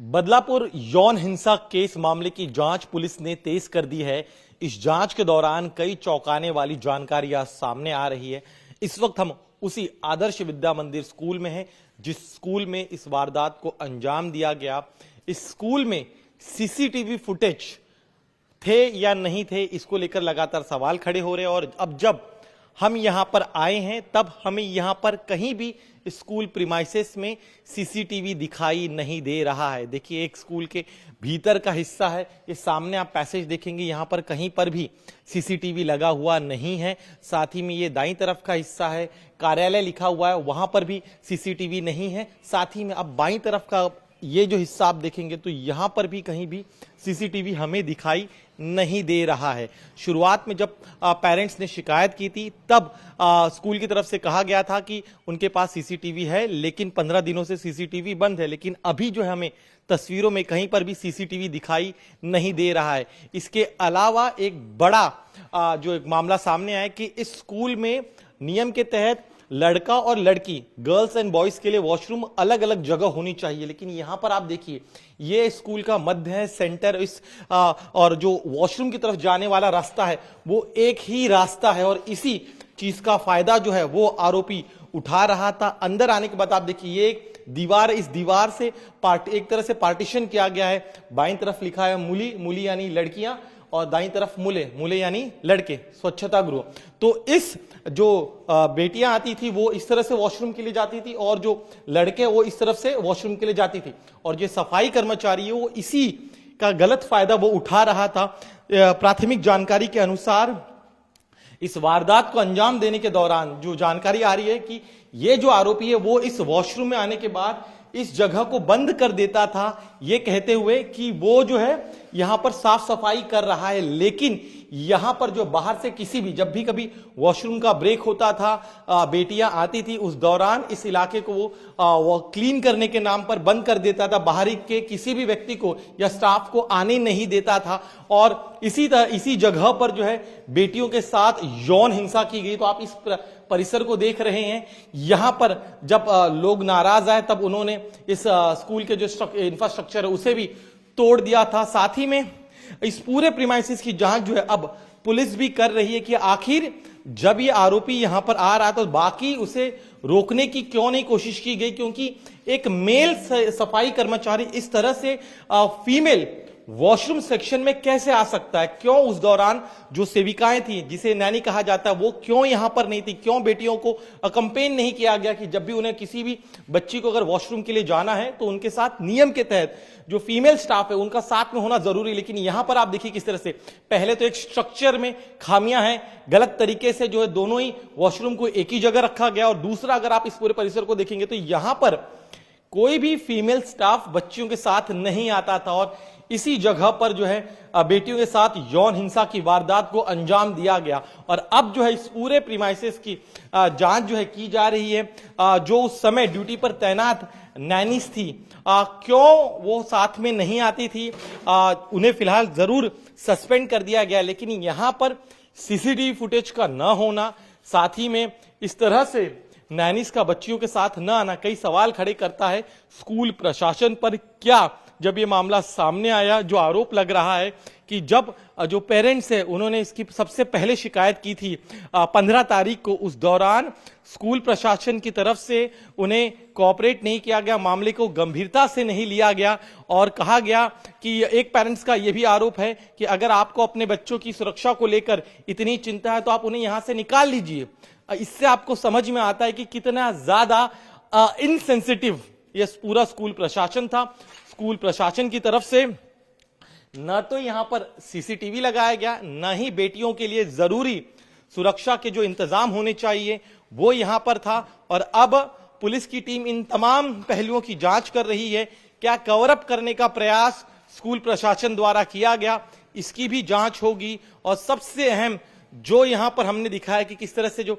बदलापुर यौन हिंसा केस मामले की जांच पुलिस ने तेज कर दी है। इस जांच के दौरान कई चौंकाने वाली जानकारियां सामने आ रही है। इस वक्त हम उसी आदर्श विद्या मंदिर स्कूल में हैं, जिस स्कूल में इस वारदात को अंजाम दिया गया। इस स्कूल में सीसीटीवी फुटेज थे या नहीं थे, इसको लेकर लगातार सवाल खड़े हो रहे हैं। और अब जब हम यहां पर आए हैं तब हमें यहां पर कहीं भी स्कूल प्रीमाइसेस में सीसीटीवी दिखाई नहीं दे रहा है। देखिए, एक स्कूल के भीतर का हिस्सा है, ये सामने आप पैसेज देखेंगे, यहां पर कहीं पर भी सीसीटीवी लगा हुआ नहीं है। साथ ही में ये दाईं तरफ का हिस्सा है, कार्यालय लिखा हुआ है, वहां पर भी सीसीटीवी नहीं है। साथ ही में अब बाईं तरफ का ये जो हिस्सा आप देखेंगे तो यहां पर भी कहीं भी सीसीटीवी हमें दिखाई नहीं दे रहा है। शुरुआत में जब पेरेंट्स ने शिकायत की थी तब स्कूल की तरफ से कहा गया था कि उनके पास सीसीटीवी है, लेकिन 15 दिनों से सीसीटीवी बंद है। लेकिन अभी जो है हमें तस्वीरों में कहीं पर भी सीसीटीवी दिखाई नहीं दे रहा है। इसके अलावा एक बड़ा जो एक मामला सामने आया कि इस स्कूल में नियम के तहत लड़का और लड़की, गर्ल्स एंड बॉयज के लिए वॉशरूम अलग अलग जगह होनी चाहिए, लेकिन यहां पर आप देखिए ये स्कूल का मध्य है, सेंटर इस और जो वॉशरूम की तरफ जाने वाला रास्ता है वो एक ही रास्ता है। और इसी चीज का फायदा जो है वो आरोपी उठा रहा था। अंदर आने के बाद आप देखिए ये एक दीवार, इस दीवार से एक तरह से पार्टीशन किया गया है। बाईं तरफ लिखा है मूली, मूली यानी लड़कियां, और दाईं तरफ मुले, मुले यानी लड़के, स्वच्छता गृह। तो इस जो बेटियां आती थी वो इस तरह से वॉशरूम के लिए जाती थी और जो लड़के वो इस तरफ से वॉशरूम के लिए जाती थी। और जो सफाई कर्मचारी है वो इसी का गलत फायदा वो उठा रहा था। प्राथमिक जानकारी के अनुसार इस वारदात को अंजाम देने के दौरान जो जानकारी आ रही है कि ये जो आरोपी है वो इस वॉशरूम में आने के बाद इस जगह को बंद कर देता था, ये कहते हुए कि वो जो है यहां पर साफ सफाई कर रहा है। लेकिन यहां पर जो बाहर से किसी भी, जब भी कभी वॉशरूम का ब्रेक होता था, बेटियां आती थी, उस दौरान इस इलाके को वो क्लीन करने के नाम पर बंद कर देता था। बाहरी के किसी भी व्यक्ति को या स्टाफ को आने नहीं देता था। और इसी जगह पर जो है बेटियों के साथ यौन हिंसा की गई। तो आप इस परिसर को देख रहे हैं। यहां पर जब लोग नाराज आए तब उन्होंने इस स्कूल के जो इंफ्रास्ट्रक्चर है उसे भी तोड़ दिया था। साथ ही में इस पूरे प्रीमाइसेस की जांच जो है अब पुलिस भी कर रही है कि आखिर जब ये आरोपी यहां पर आ रहा था तो बाकी उसे रोकने की क्यों नहीं कोशिश की गई, क्योंकि एक मेल सफाई कर्मचारी इस तरह से फीमेल वॉशरूम सेक्शन में कैसे आ सकता है? क्यों उस दौरान जो सेविकाएं थी, जिसे नैनी कहा जाता है, वो क्यों यहां पर नहीं थी? क्यों बेटियों को कंपेन नहीं किया गया कि जब भी उन्हें किसी भी बच्ची को अगर वॉशरूम के लिए जाना है तो उनके साथ नियम के तहत जो फीमेल स्टाफ है उनका साथ में होना जरूरी। लेकिन यहां पर आप देखिए किस तरह से पहले तो एक स्ट्रक्चर में खामियां हैं, गलत तरीके से जो है दोनों ही वॉशरूम को एक ही जगह रखा गया। और दूसरा, अगर आप इस पूरे परिसर को देखेंगे तो यहां पर कोई भी फीमेल स्टाफ बच्चियों के साथ नहीं आता था। और इसी जगह पर जो है बेटियों के साथ यौन हिंसा की वारदात को अंजाम दिया गया। और अब जो है इस पूरे प्रीमाइसेस की जांच जो है की जा रही है। जो उस समय ड्यूटी पर तैनात नैनीस थी, क्यों वो साथ में नहीं आती थी, उन्हें फिलहाल जरूर सस्पेंड कर दिया गया। लेकिन यहां पर सीसीटीवी फुटेज का न होना, साथ ही में इस तरह से नैनीस का बच्चियों के साथ न आना कई सवाल खड़े करता है स्कूल प्रशासन पर। क्या जब ये मामला सामने आया, जो आरोप लग रहा है कि जब जो पेरेंट्स है उन्होंने इसकी सबसे पहले शिकायत की थी 15 तारीख को, उस दौरान स्कूल प्रशासन की तरफ से उन्हें कोऑपरेट नहीं किया गया, मामले को गंभीरता से नहीं लिया गया। और कहा गया कि एक पेरेंट्स का यह भी आरोप है कि अगर आपको अपने बच्चों की सुरक्षा को लेकर इतनी चिंता है तो आप उन्हें यहां से निकाल लीजिए। इससे आपको समझ में आता है कि कितना ज्यादा इनसेंसिटिव ये पूरा स्कूल प्रशासन था। स्कूल प्रशासन की तरफ से न तो यहां पर सीसीटीवी लगाया गया, न ही बेटियों के लिए जरूरी सुरक्षा के जो इंतजाम होने चाहिए वो यहां पर था। और अब पुलिस की टीम इन तमाम पहलुओं की जांच कर रही है। क्या कवर अप करने का प्रयास स्कूल प्रशासन द्वारा किया गया, इसकी भी जांच होगी। और सबसे अहम जो यहां पर हमने दिखाया कि किस तरह से जो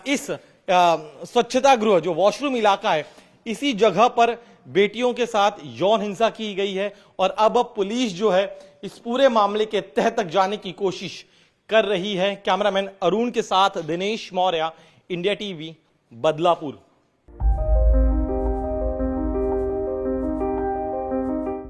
इस स्वच्छता गृह, जो वॉशरूम इलाका है, इसी जगह पर बेटियों के साथ यौन हिंसा की गई है। और अब पुलिस जो है इस पूरे मामले के तह तक जाने की कोशिश कर रही है। कैमरामैन अरुण के साथ दिनेश मौर्य, इंडिया टीवी, बदलापुर।